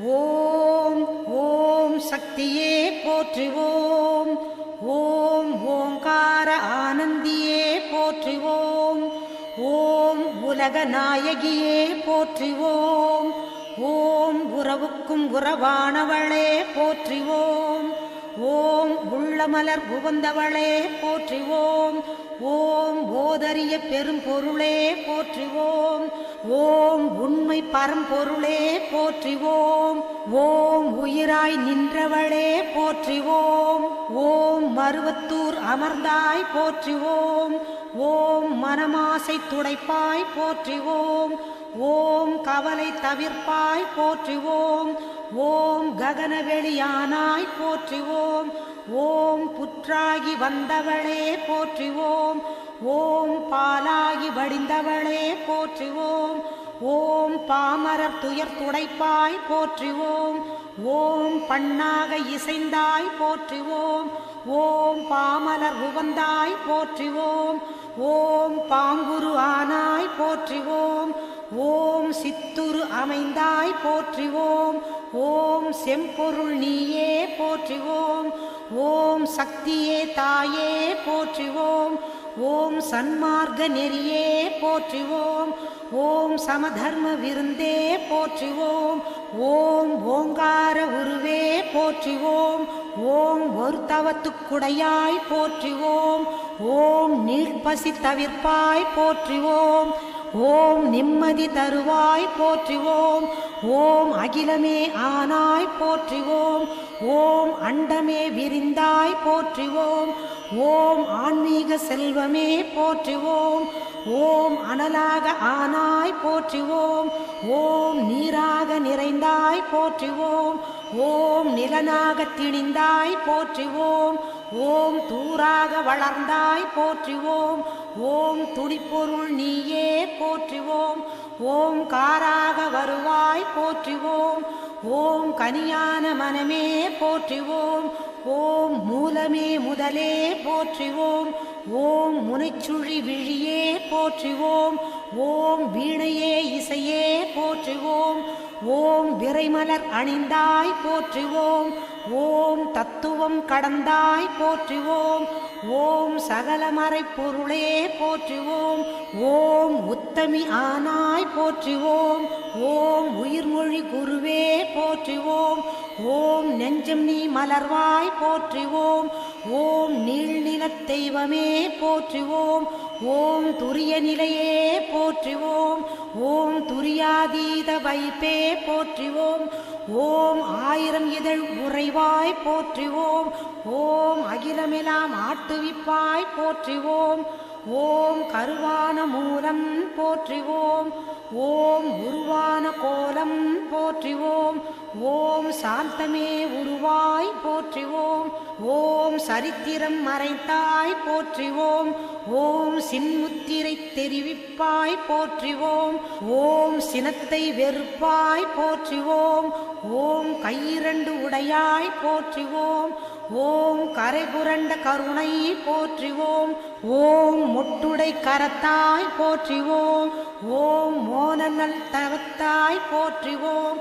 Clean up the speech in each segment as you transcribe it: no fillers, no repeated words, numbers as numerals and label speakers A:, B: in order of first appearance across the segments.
A: ஓம் ஓம் சக்தியே போற்றுவோம். ஓம் ஓங்கார ஆனந்தியே போற்றுவோம். ஓம் உலக நாயகியே போற்றுவோம். ஓம் உறவுக்கும் உறவானவளே போற்றுவோம். ஓம் உள்ளமலர் உகந்தவளே போற்றுவோம். ஓம் ஓதரிய பெரும்பொருளே போற்றுவோம். ஓம் உண்மை பரம்பொருளே போற்றுவோம். ஓம் உயிராய் நின்றவளே போற்றுவோம். ஓம் மருவத்தூர் அமர்ந்தாய் போற்றுவோம். ஓம் மனமாசை துடைப்பாய் போற்றுவோம். ஓம் கவலை தவிர்ப்பாய் போற்றுவோம். ஓம் ககனவெளியானாய் போற்றுவோம். ஓம் புற்றாகி வந்தவளே போற்றுவோம். ஓம் பாலாகி வடிந்தவளே போற்றுவோம். ஓம் பாமரர் துயர் துடைப்பாய் போற்றுவோம். ஓம் பண்ணாக இசைந்தாய் போற்றுவோம். ஓம் பாமலர் உவந்தாய் போற்றுவோம். ஓம் பாங்குரு ஆனாய் போற்றுவோம். ஓம் சித்துரு அமைந்தாய் போற்றுவோம். ஓம் செம்பொருள் நீயே போற்றுவோம். ஓம் சக்தியே தாயே போற்றுவோம். ஓம் சன்மார்க்க நெறியே போற்றுவோம். ஓம் சமதர்ம விருந்தே போற்றுவோம். ஓம் ஓங்கார உருவே போற்றுவோம். ஓம் ஒரு தவத்துக்குடையாய் போற்றுவோம். ஓம் நீழ்பசி தவிர்ப்பாய் போற்றுவோம். ஓம் நிம்மதி தருவாய் போற்றுவோம். ஓம் அகிலமே ஆனாய் போற்றுவோம். ஓம் அண்டமே விரிந்தாய் போற்றுவோம். ஓம் ஆன்மீக செல்வமே போற்றுவோம். ஓம் அனலாக ஆனாய் போற்றுவோம். ஓம் நீராக நிறைந்தாய் போற்றுவோம். ஓம் நிலனாக திணிந்தாய் போற்றுவோம். ஓம் தூராக வளர்ந்தாய் போற்றுவோம். ஓம் துடிப்பொருள் நீயே போற்றுவோம். ஓம் காராக வருவாய் போற்றுவோம். ஓம் கனியான மனமே போற்றுவோம். ஓம் மூலமே முதலே போற்றுவோம். ஓம் முனைச்சுழி விழியே போற்றுவோம். ஓம் வீணையே இசையே போற்றுவோம். ஓம் விரைமலர் அணிந்தாய் போற்றுவோம். ஓம் தத்துவம் கடந்தாய் போற்றுவோம். ஓம் சகலமறை பொருளே போற்றுவோம். ஓம் உத்தமி ஆனாய் போற்றுவோம். ஓம் உயிர்மொழி குருவே போற்றுவோம். ஓம் நெஞ்சம் நீ மலர்வாய் போற்றுவோம். ஓம் நீள்நிலத் தெய்வமே போற்றுவோம். ஓம் துரிய நிலையே போற்றுவோம். ஓம் துரியாதீத வைப்பே போற்றுவோம். ஓம் ஆயிரம் இதழ் உறைவாய் போற்றுவோம். ஓம் அகிலமெல்லாம் ஆட்டுவிப்பாய் போற்றுவோம். ஓம் கருவான மூலம் போற்றுவோம். ஓம் உருவான கோலம் போற்றுவோம். ஓம் சாந்தமே உருவாய் போற்றுவோம். ஓம் சரித்திரம் மறைத்தாய் போற்றுவோம். ஓம் சின்முத்திரை தெரிவிப்பாய் போற்றுவோம். ஓம் சினத்தை வெறுப்பாய் போற்றுவோம். ஓம் கையிரண்டு உடையாய் போற்றுவோம். ஓம் கரை புரண்ட கருணை போற்றுவோம். ஓம் மொட்டுடை கரத்தாய் போற்றுவோம். ஓம் மோனநல் தவத்தாய் போற்றுவோம்.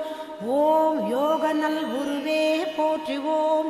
A: ஓம் யோகநல் உருவே போற்றுவோம்.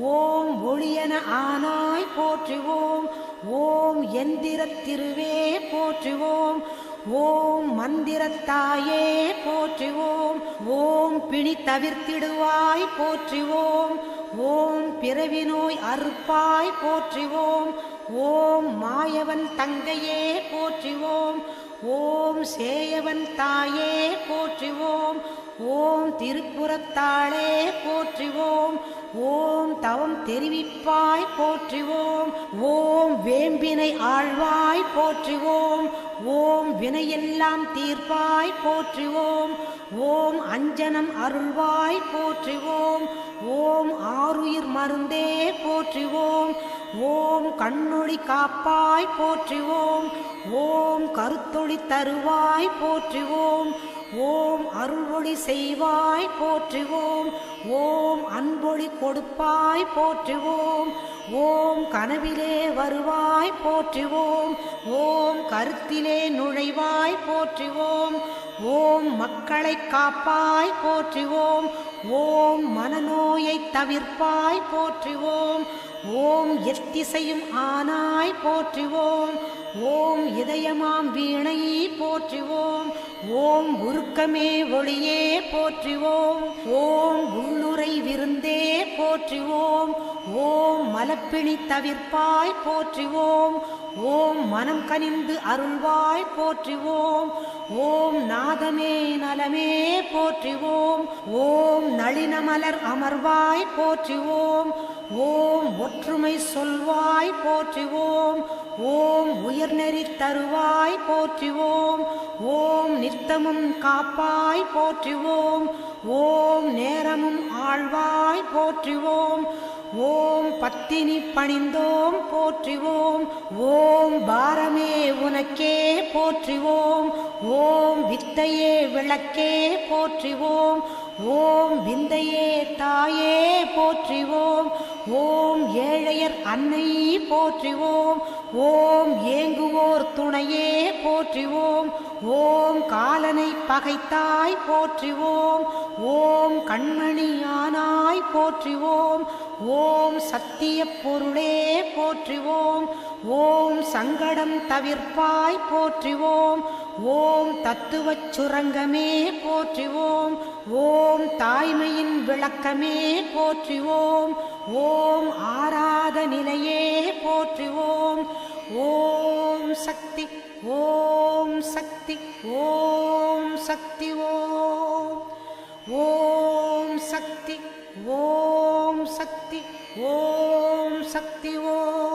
A: ஓம் ஒளியன ஆனாய் போற்றுவோம். ஓம் எந்திரத் திருவே போற்றுவோம். ஓம் மந்திரத்தாயே போற்றுவோம். ஓம் பிணி தவிர்த்திடுவாய் போற்றுவோம். ஓம் பிறவி நோய் அறுப்பாய் போற்றுவோம். ஓம் மாயவன் தங்கையே போற்றுவோம். ஓம் சேயவன் தாயே போற்றுவோம். ஓம் திருப்புறத்தாளே போற்றுவோம். ஓம் தவம் தெரிவிப்பாய் போற்றுவோம். ஓம் வேம்பினை ஆழ்வாய் போற்றுவோம். ஓம் வினையெல்லாம் தீர்ப்பாய் போற்றுவோம். ஓம் அஞ்சனம் அருள்வாய் போற்றுவோம். ஓம் ஆருயிர் மருந்தே போற்றுவோம். ஓம் கண்ணொளி காப்பாய் போற்றுவோம். ஓம் கருத்தொளி தருவாய் போற்றுவோம். ஓம் அருள்வொளி செய்வாய் போற்றுவோம். ஓம் அன்பொளி கொடுப்பாய் போற்றுவோம். ஓம் கனவிலே வருவாய் போற்றுவோம். ஓம் கருத்திலே நுழைவாய் போற்றுவோம். ஓம் மக்களை காப்பாய் போற்றுவோம். ஓம் மனநோயை தவிர்ப்பாய் போற்றுவோம். ஓம் எத்திசையும் ஆனாய் போற்றுவோம். ஓம் இதயமாம் வீணை போற்றுவோம். ஓம் உருக்கமே ஒளியே போற்றுவோம். ஓம் உள்ளுரை விருந்தே போற்றுவோம். ஓம் மலப்பிணி தவிர்ப்பாய் போற்றுவோம். ஓம் மனம் கனிந்து அருள்வாய் போற்றுவோம். ஓம் நாதமே நலமே போற்றுவோம். ஓம் நளினமலர் அமர்வாய் போற்றுவோம். ஓம் ஒற்றுமை சொல்வாய் போற்றுவோம். ஓம் உயர்நெறி தருவாய் போற்றுவோம். ஓம் நித்தமும் காப்பாய் போற்றுவோம். ஓம் நேரமும் ஆழ்வாய் போற்றுவோம். ஓம் பத்தினி பணிந்தோம் போற்றுவோம். ஓம் பாரமே உனக்கே போற்றுவோம். ஓம் வித்தையே விளக்கே போற்றுவோம். ஓம் விந்தையே தாயே போற்றுவோம். ஓம் ஏழையர் அன்னை போற்றுவோம். ஓம் ஏங்குவோர் துணையே போற்றுவோம். ஓம் காலனை பகைத்தாய் போற்றுவோம். ஓம் கண்மணியானாய் போற்றுவோம். ஓம் சத்திய பொருளே போற்றுவோம். ஓம் சங்கடம் தவிர்ப்பாய் போற்றுவோம். ஓம் தத்துவச் சுரங்கமே போற்றுவோம். ஓம் தாய்மையின் விளக்கமே போற்றுவோம். ஓம் ஆராத நிலையே போற்றுவோம். ஓம் சக்தி ஓம் சக்தி ஓம் சக்தி ஓம் ஓம் சக்தி ஓம் சக்தி ஓம் சக்தி ஓம்.